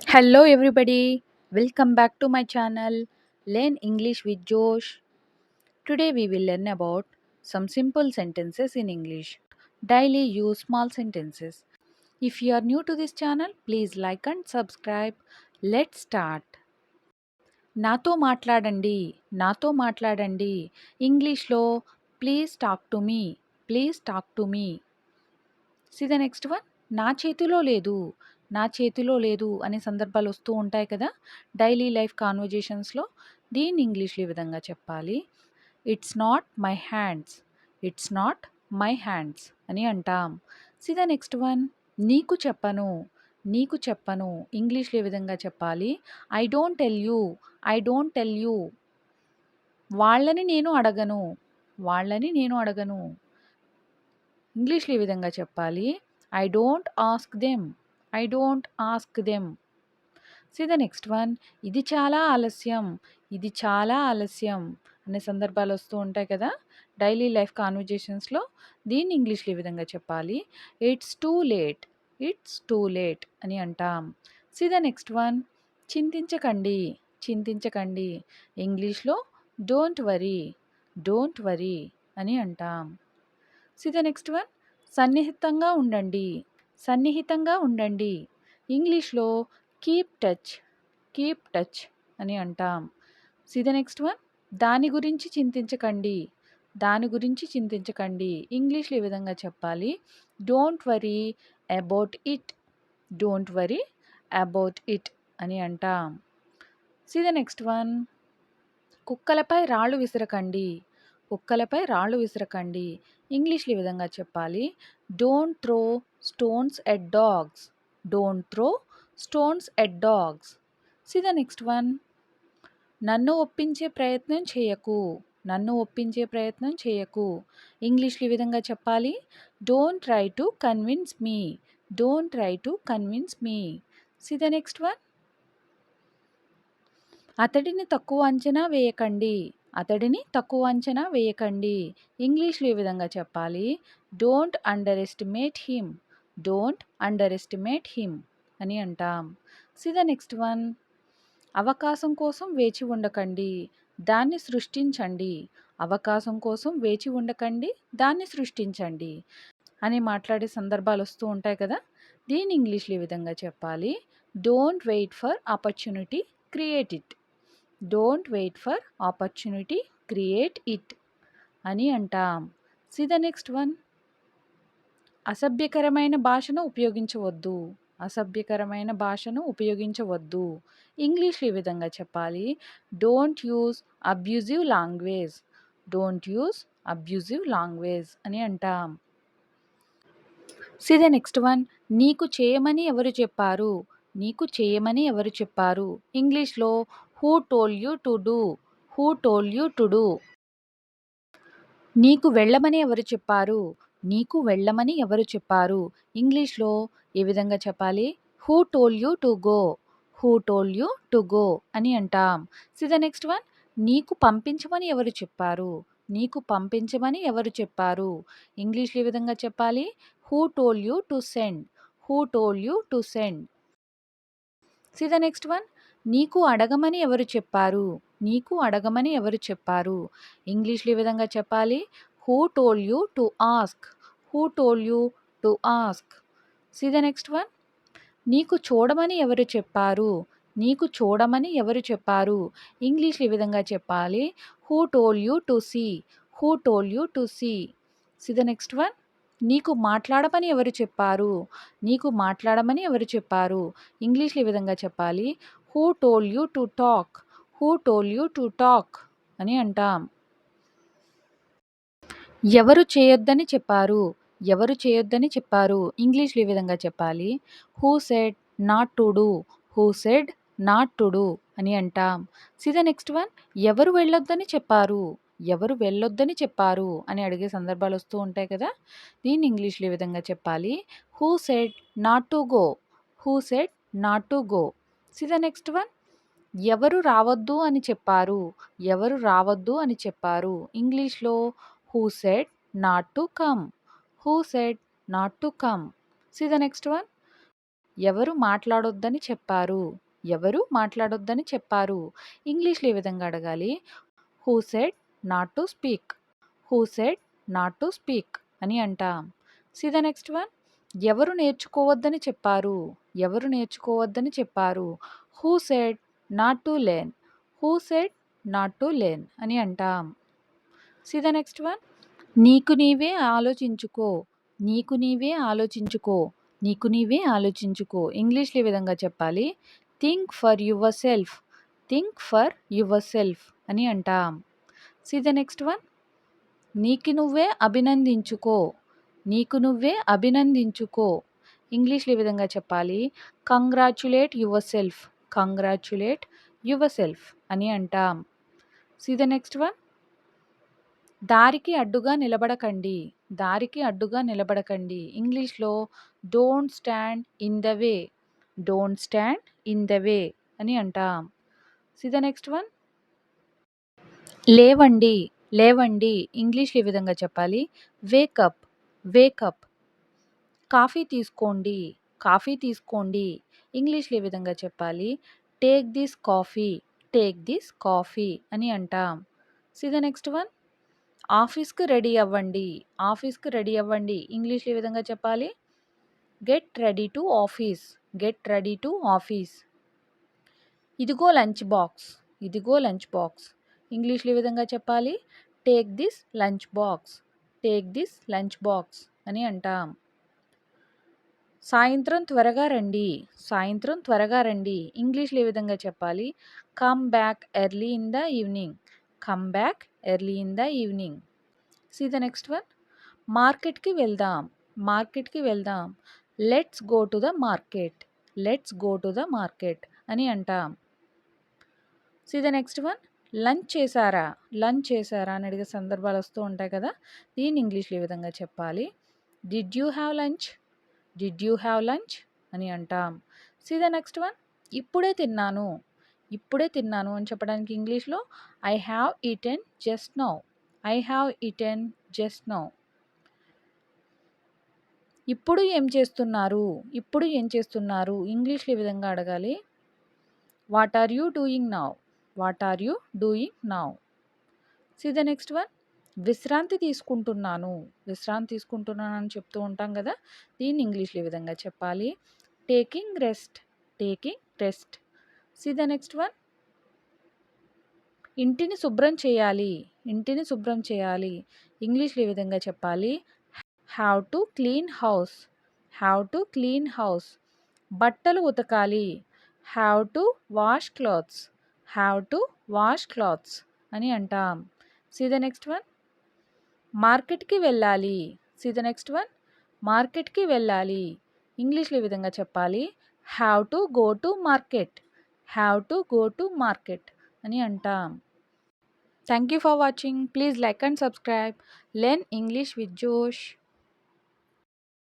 Hello, everybody. Welcome back to my channel, Learn English with Josh. Today, we will learn about some simple sentences in English. Daily use small sentences. If you are new to this channel, please like and subscribe. Let's start. నాతో మాట్లాడండి నాతో మాట్లాడండి ఇంగ్లీష్లో please talk to me please talk to me C the next one నా చేతిలో లేదు నా చేతిలో లేదు అనే సందర్భాలు వస్తూ ఉంటాయి కదా డైలీ లైఫ్ కాన్వర్జేషన్స్లో దీన్ని ఇంగ్లీష్లో ఈ విధంగా చెప్పాలి it's not my hands it's not my hands అని అంటాం సి ద నెక్స్ట్ వన్ నీకు చెప్పను నీకు చెప్పను ఇంగ్లీష్లో ఈ విధంగా చెప్పాలి I don't tell you I don't tell you వాళ్ళని నేను అడగను వాళ్ళని నేను అడగను ఇంగ్లీష్లో ఈ విధంగా చెప్పాలి I don't ask them I don't ask them C the next one ఇది చాలా ఆలస్యం ఇది చాలా ఆలస్యం అనే సందర్భాలు వస్తూ ఉంటాయి కదా డైలీ లైఫ్ కాన్వర్జేషన్స్లో దీన్ని ఇంగ్లీష్లో ఈ విధంగా చెప్పాలి it's too late it's too late అని అంటాం సి ద నెక్స్ట్ వన్ చింతించకండి చింతించకండి ఇంగ్లీష్లో డోంట్ వరీ డోంట్ వరీ అని అంటాం సి ద నెక్స్ట్ వన్ సన్నిహితంగా ఉండండి సన్నిహితంగా ఉండండి ఇంగ్లీష్లో కీప్ టచ్ అని అంటాం సి ద నెక్స్ట్ వన్ దాని గురించి చింతించకండి దాని గురించి చింతించకండి ఇంగ్లీష్లో ఈ విధంగా చెప్పాలి don't worry about it don't worry about it అని అంటాం సి ద నెక్స్ట్ వన్ కుక్కలపై రాళ్ళు విసరకండి కుక్కలపై రాళ్ళు విసరకండి ఇంగ్లీష్లో ఈ విధంగా చెప్పాలి don't throw stones at dogs don't throw stones at dogs C the next one నన్ను ఒప్పించే ప్రయత్నం చేయకు నన్ను ఒప్పించే ప్రయత్నం చేయకు ఇంగ్లీష్లో ఈ విధంగా చెప్పాలి don't try to convince me don't try to convince me C the next one అతడిని తక్కువ అంచనా వేయకండి అతడిని తక్కువ అంచనా వేయకండి ఇంగ్లీష్లో ఈ విధంగా చెప్పాలి don't under estimate him don't under estimate him అని అంటాం సి ద నెక్స్ట్ వన్ అవకాశం కోసం వేచి ఉండకండి దాన్ని సృష్టించండి అవకాశం కోసం వేచి ఉండకండి దాన్ని సృష్టించండి అని మాట్లాడే సందర్భాలు వస్తూ ఉంటాయి కదా దీన్ని ఇంగ్లీష్లో ఈ విధంగా చెప్పాలి don't wait for opportunity create it don't wait for opportunity create it అని అంటాం సి ద నెక్స్ట్ వన్ అసభ్యకరమైన భాషను ఉపయోగించవద్దు అసభ్యకరమైన భాషను ఉపయోగించవద్దు ఇంగ్లీష్లో ఈ విధంగా చెప్పాలి don't use abusive language don't use abusive language అని అంటాం సి ద నెక్స్ట్ వన్ నీకు చేయమని ఎవరు చెప్పారు నీకు చేయమని ఎవరు చెప్పారు ఇంగ్లీష్లో who told you to do who told you to do నీకు వెళ్ళమని ఎవరు చెప్పారు నీకు వెళ్ళమని ఎవరు చెప్పారు ఇంగ్లీష్లో ఏ విధంగా చెప్పాలి who told you to go who told you to go అని అంటాం సి ద నెక్స్ట్ వన్ నీకు పంపించమని ఎవరు చెప్పారు నీకు పంపించమని ఎవరు చెప్పారు ఇంగ్లీష్లో ఏ విధంగా చెప్పాలి who told you to send who told you to send C the next one నీకు అడగమని ఎవరు చెప్పారు నీకు అడగమని ఎవరు చెప్పారు ఇంగ్లీష్లో ఈ విధంగా చెప్పాలి who told you to ask who told you to ask C the next one నీకు చూడమని ఎవరు చెప్పారు నీకు చూడమని ఎవరు చెప్పారు ఇంగ్లీష్లో ఈ విధంగా చెప్పాలి who told you to see who told you to see see the next one నీకు మాట్లాడమని ఎవరు చెప్పారు నీకు మాట్లాడమని ఎవరు చెప్పారు ఇంగ్లీష్లో ఈ విధంగా చెప్పాలి who told you to talk who told you to talk అని అంటాం ఎవరు చేయొద్దని చెప్పారు ఎవరు చేయొద్దని చెప్పారు ఇంగ్లీష్లో ఈ విధంగా చెప్పాలి who said not to do who said not to do అని అంటాం సి ద నెక్స్ట్ వన్ ఎవరు వెళ్ళొద్దని చెప్పారు ఎవరు వెళ్ళొద్దని చెప్పారు అని అడిగే సందర్భాలు వస్తూ ఉంటాయి కదా దీన్ని ఇంగ్లీష్లో ఈ విధంగా చెప్పాలి who said not to go who said not to go C the next one ఎవరు రావద్దు అని చెప్పారు ఎవరు రావద్దు అని చెప్పారు ఇంగ్లీష్లో who said not to come who said not to come C the next one ఎవరు మాట్లాడొద్దని చెప్పారు? ఎవరు మాట్లాడొద్దని చెప్పారు? ఇంగ్లీష్‌లో ఏ విధంగా అడగాలి? Who said not to speak? Who said not to speak అని అంటాం. See the next one. ఎవరు నేర్చుకోవద్దని చెప్పారు? ఎవరు నేర్చుకోవద్దని చెప్పారు? Who said not to learn? Who said not to learn అని అంటాం. See the next one. నీకు నీవే ఆలోచించుకో. నీకు నీవే ఆలోచించుకో. నీకు నీవే ఆలోచించుకో. ఇంగ్లీష్‌లో ఏ విధంగా చెప్పాలి? Think for yourself. Think for yourself అని అంటాం. See the next one. నీకు నువ్వే అభినందించుకో. నీకు నువ్వే అభినందించుకో. ఇంగ్లీష్‌లో ఏ విధంగా చెప్పాలి? Congratulate yourself. Congratulate yourself అని అంటాం. See the next one. దారికి అడ్డుగా నిలబడకండి. దారికి అడ్డుగా నిలబడకండి. ఇంగ్లీష్‌లో don't stand in the way. Don't stand in the way అని అంటాం. See the next one. లేవండి. లేవండి. ఇంగ్లీష్‌లో ఏ విధంగా చెప్పాలి? వేకప్. వేకప్. కాఫీ తీసుకోండి. కాఫీ తీసుకోండి. ఇంగ్లీష్‌లో ఏ విధంగా చెప్పాలి? Take this coffee. Take this coffee అని అంటాం. See the next one. ఆఫీస్‌కి రెడీ అవ్వండి. ఆఫీస్‌కి రెడీ అవ్వండి. ఇంగ్లీష్‌లో ఏ విధంగా చెప్పాలి? Get ready to office. Get ready to office. ఇదిగో లంచ్ బాక్స్. ఇదిగో లంచ్ బాక్స్. ఇంగ్లీష్‌లో ఏ విధంగా చెప్పాలి? Take this lunch box. Take this lunch box అని అంటాం. సాయంత్రం త్వరగా రండి. సాయంత్రం త్వరగా రండి. ఇంగ్లీష్‌లో ఏ విధంగా చెప్పాలి? Come back early in the evening. Come back early in the evening. See the next one. మార్కెట్‌కి వెళ్దాం. మార్కెట్‌కి వెళ్దాం. Let's go to the market. Let's go to the market అని అంటాం. See the next one. Lunch చేశారా? Lunch చేశారా అని అడిగే సందర్భాలు వస్తూ ఉంటాయి కదా! దీన్ని ఇంగ్లీష్‌లో ఏ విధంగా చెప్పాలి? Did you have lunch? Did you have lunch అని అంటాం. See the next one. ఇప్పుడే తిన్నాను. ఇప్పుడే తిన్నాను అని చెప్పడానికి ఇంగ్లీష్‌లో I have eaten just now. I have eaten just now. ఇప్పుడు ఏం చేస్తున్నారు? ఇప్పుడు ఏం చేస్తున్నారు? ఇంగ్లీష్‌లో ఏ విధంగా అడగాలి? What are you doing now? What are you doing now? See the next one. విశ్రాంతి తీసుకుంటున్నాను. విశ్రాంతి తీసుకుంటున్నాను అని చెప్తూ ఉంటాం కదా! దీన్ని ఇంగ్లీష్‌లో ఏ విధంగా చెప్పాలి? Taking rest. Taking rest. See the next one. ఇంటిని శుభ్రం చేయాలి. ఇంటిని శుభ్రం చేయాలి. ఇంగ్లీష్‌లో ఏ విధంగా చెప్పాలి? Have to clean house. Have to clean house. బట్టలు ఉతకాలి. Have to wash clothes. Have to wash clothes అని అంటాం. See the next one. మార్కెట్‌కి వెళ్ళాలి. See the next one. మార్కెట్‌కి వెళ్ళాలి. ఇంగ్లీష్‌లో ఏ విధంగా చెప్పాలి? Have to go to market. Have to go to market అని అంటాం. Thank you for watching. Please like and subscribe. Learn English with జోష్.